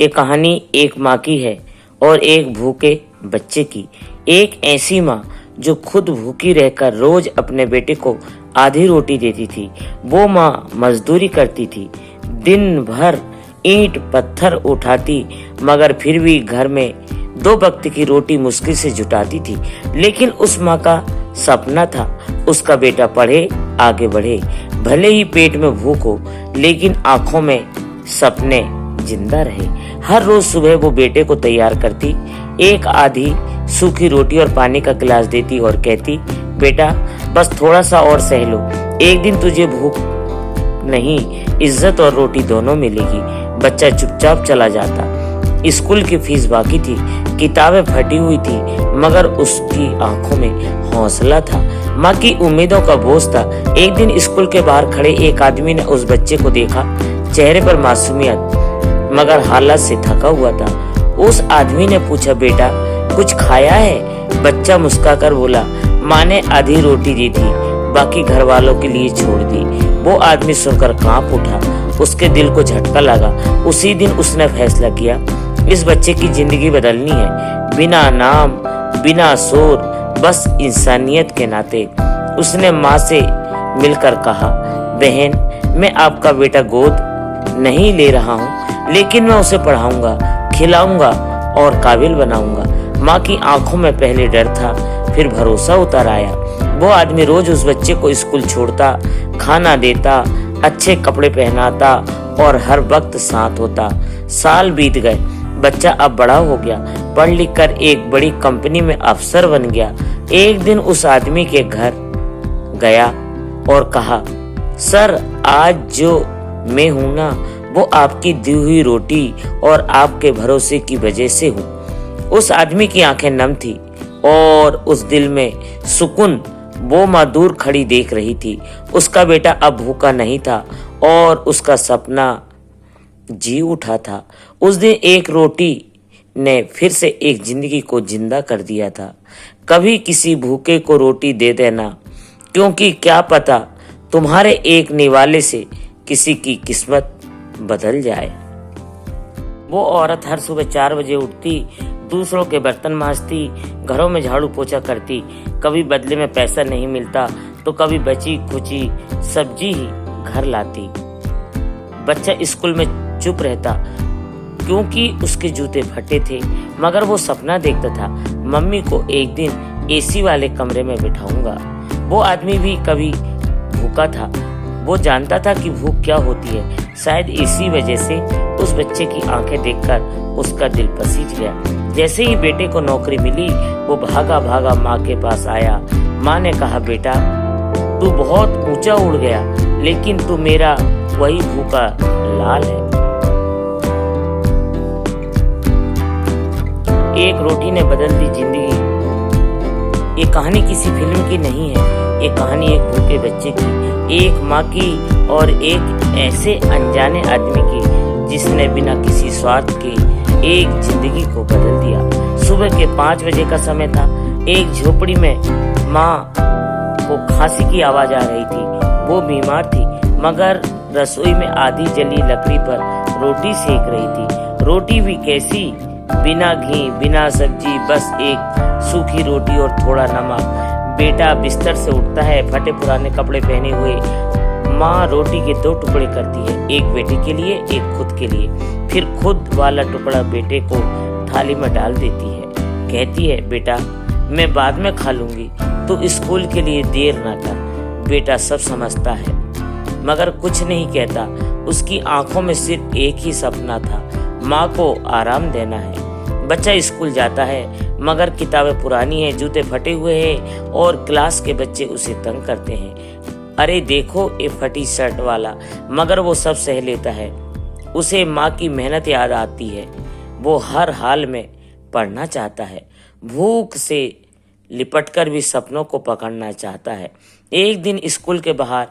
ये कहानी एक माँ की है और एक भूखे बच्चे की। एक ऐसी माँ जो खुद भूखी रहकर रोज अपने बेटे को आधी रोटी देती थी। वो माँ मजदूरी करती थी, दिन भर ईंट पत्थर उठाती, मगर फिर भी घर में 2 वक्त की रोटी मुश्किल से जुटाती थी। लेकिन उस माँ का सपना था उसका बेटा पढ़े, आगे बढ़े। भले ही पेट में भूख हो, लेकिन आंखों में सपने जिंदा रहे। हर रोज सुबह वो बेटे को तैयार करती, एक आधी सूखी रोटी और पानी का गिलास देती और कहती, बेटा बस थोड़ा सा और सह लो, एक दिन तुझे भूख नहीं, इज्जत और रोटी दोनों मिलेगी। बच्चा चुपचाप चला जाता। स्कूल की फीस बाकी थी, किताबें फटी हुई थी, मगर उसकी आंखों में हौसला था। माँ की उम्मीदों का बोझ था। एक दिन स्कूल के बाहर खड़े एक आदमी ने उस बच्चे को देखा, चेहरे पर मासूमियत, मगर हालत से थका हुआ था। उस आदमी ने पूछा, बेटा कुछ खाया है? बच्चा मुस्कुराकर बोला, माँ ने आधी रोटी दी थी, बाकी घर वालों के लिए छोड़ दी। वो आदमी सुनकर कांप उठा, उसके दिल को झटका लगा। उसी दिन उसने फैसला किया, इस बच्चे की जिंदगी बदलनी है, बिना नाम बिना शोर, बस इंसानियत के नाते। उसने माँ से मिलकर कहा, बहन मैं आपका बेटा गोद नहीं ले रहा हूँ, लेकिन मैं उसे पढ़ाऊंगा, खिलाऊंगा और काबिल बनाऊंगा। माँ की आंखों में पहले डर था, फिर भरोसा उतर आया। वो आदमी रोज उस बच्चे को स्कूल छोड़ता, खाना देता, अच्छे कपड़े पहनाता और हर वक्त साथ होता। साल बीत गए, बच्चा अब बड़ा हो गया, पढ़ लिख कर एक बड़ी कंपनी में अफसर बन गया। एक दिन उस आदमी के घर गया और कहा, सर आज जो मैं हूं ना, वो आपकी दी हुई रोटी और आपके भरोसे की वजह से हूँ। उस आदमी की आंखें नम थी और उस दिल में सुकून। वो माँ दूर खड़ी देख रही थी। उसका बेटा अब भूखा नहीं था और उसका सपना जी उठा था। उस दिन एक रोटी ने फिर से एक जिंदगी को जिंदा कर दिया था। कभी किसी भूखे को रोटी दे देना, क्योंकि क्या पता तुम्हारे एक निवाले से किसी की किस्मत बदल जाए। वो औरत हर सुबह 4 बजे उठती, दूसरों के बर्तन मांजती, घरों में झाड़ू पोछा करती। कभी बदले में पैसा नहीं मिलता तो कभी बची खुची सब्जी ही घर लाती। बच्चा स्कूल में चुप रहता, क्योंकि उसके जूते फटे थे, मगर वो सपना देखता था, मम्मी को एक दिन एसी वाले कमरे में बिठाऊंगा। वो आदमी भी कभी भूखा था। वो जानता था कि भूख क्या होती है। शायद इसी वजह से उस बच्चे की आंखें देखकर उसका दिल पसीज गया। जैसे ही बेटे को नौकरी मिली, वो भागा भागा माँ के पास आया। माँ ने कहा, बेटा तू बहुत ऊंचा उड़ गया, लेकिन तू मेरा वही भूखा लाल है। एक रोटी ने बदल दी जिंदगी। ये कहानी किसी फिल्म की नहीं है, ये कहानी एक भूखे बच्चे की, एक माँ की और एक ऐसे अनजाने आदमी की जिसने बिना किसी स्वार्थ के एक जिंदगी को बदल दिया। सुबह के 5 बजे का समय था। एक झोपड़ी में माँ को खांसी की आवाज आ रही थी। वो बीमार थी, मगर रसोई में आधी जली लकड़ी पर रोटी सेक रही थी। रोटी भी कैसी, बिना घी बिना सब्जी, बस एक सूखी रोटी और थोड़ा नमक। बेटा बिस्तर से उठता है, फटे पुराने कपड़े पहने हुए। माँ रोटी के 2 टुकड़े करती है, एक बेटे के लिए, एक खुद के लिए। फिर खुद वाला टुकड़ा बेटे को थाली में डाल देती है। कहती है, बेटा मैं बाद में खा लूंगी, तू स्कूल के लिए देर ना कर। बेटा सब समझता है, मगर कुछ नहीं कहता। उसकी आंखों में सिर्फ एक ही सपना था, माँ को आराम देना है। बच्चा स्कूल जाता है, मगर किताबें पुरानी हैं, जूते फटे हुए हैं और क्लास के बच्चे उसे तंग करते हैं। अरे देखो ये फटी शर्ट वाला, मगर वो सब सह लेता है। उसे माँ की मेहनत याद आती है। वो हर हाल में पढ़ना चाहता है, भूख से लिपटकर भी सपनों को पकड़ना चाहता है। एक दिन स्कूल के बाहर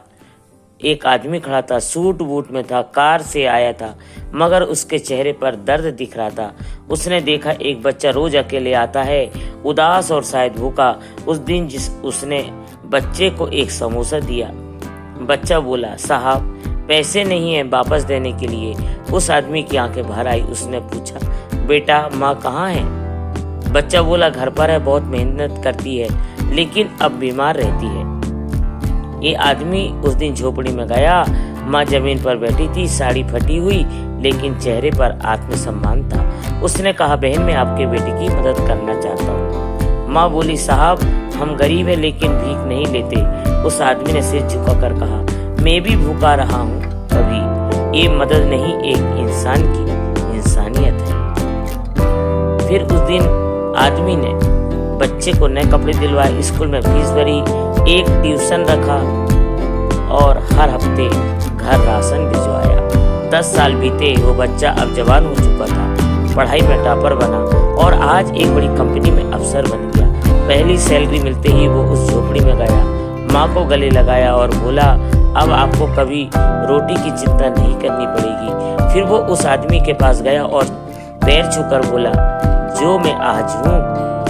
एक आदमी खड़ा था, सूट बूट में था, कार से आया था, मगर उसके चेहरे पर दर्द दिख रहा था। उसने देखा एक बच्चा रोज अकेले आता है, उदास और शायद भूखा। उस दिन उसने बच्चे को एक समोसा दिया। बच्चा बोला, साहब पैसे नहीं है वापस देने के लिए। उस आदमी की आंखें भर आई। उसने पूछा, बेटा माँ कहाँ है? बच्चा बोला, घर पर है, बहुत मेहनत करती है लेकिन अब बीमार रहती है। ये आदमी उस दिन झोपड़ी में गया। माँ जमीन पर बैठी थी, साड़ी फटी हुई लेकिन चेहरे पर आत्मसम्मान था। उसने कहा, बहन मैं आपके बेटे की मदद करना चाहता हूँ। माँ बोली, साहब हम गरीब है लेकिन भीख नहीं लेते। उस आदमी ने सिर झुकाकर कहा, मैं भी भूखा रहा हूँ कभी। ये मदद नहीं, एक इंसान की इंसानियत है। फिर उस दिन आदमी ने बच्चे को नए कपड़े दिलवाए, स्कूल में फीस भरी, एक ट्यूशन रखा और हर हफ्ते घर राशन भिजवाया। 10 साल बीते, वो बच्चा अब जवान हो चुका था, पढ़ाई में टॉपर बना और आज एक बड़ी कंपनी में अफसर बन गया। पहली सैलरी मिलते ही वो उस झोपड़ी में गया, माँ को गले लगाया और बोला, अब आपको कभी रोटी की चिंता नहीं करनी पड़ेगी। फिर वो उस आदमी के पास गया और पैर छूकर बोला, जो मैं आज हूँ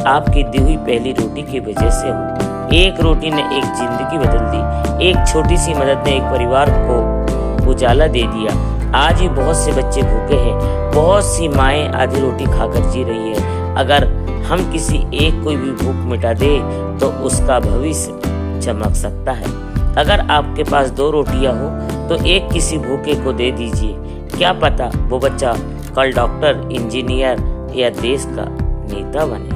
आपकी दी हुई पहली रोटी की वजह से हूँ। एक रोटी ने एक जिंदगी बदल दी, एक छोटी सी मदद ने एक परिवार को उजाला दे दिया। आज ही बहुत से बच्चे भूखे हैं, बहुत सी माएँ आधी रोटी खाकर जी रही है। अगर हम किसी एक कोई भी भूख मिटा दे तो उसका भविष्य चमक सकता है। अगर आपके पास 2 रोटियां हो तो एक किसी भूखे को दे दीजिए, क्या पता वो बच्चा कल डॉक्टर, इंजीनियर या देश का नेता बने।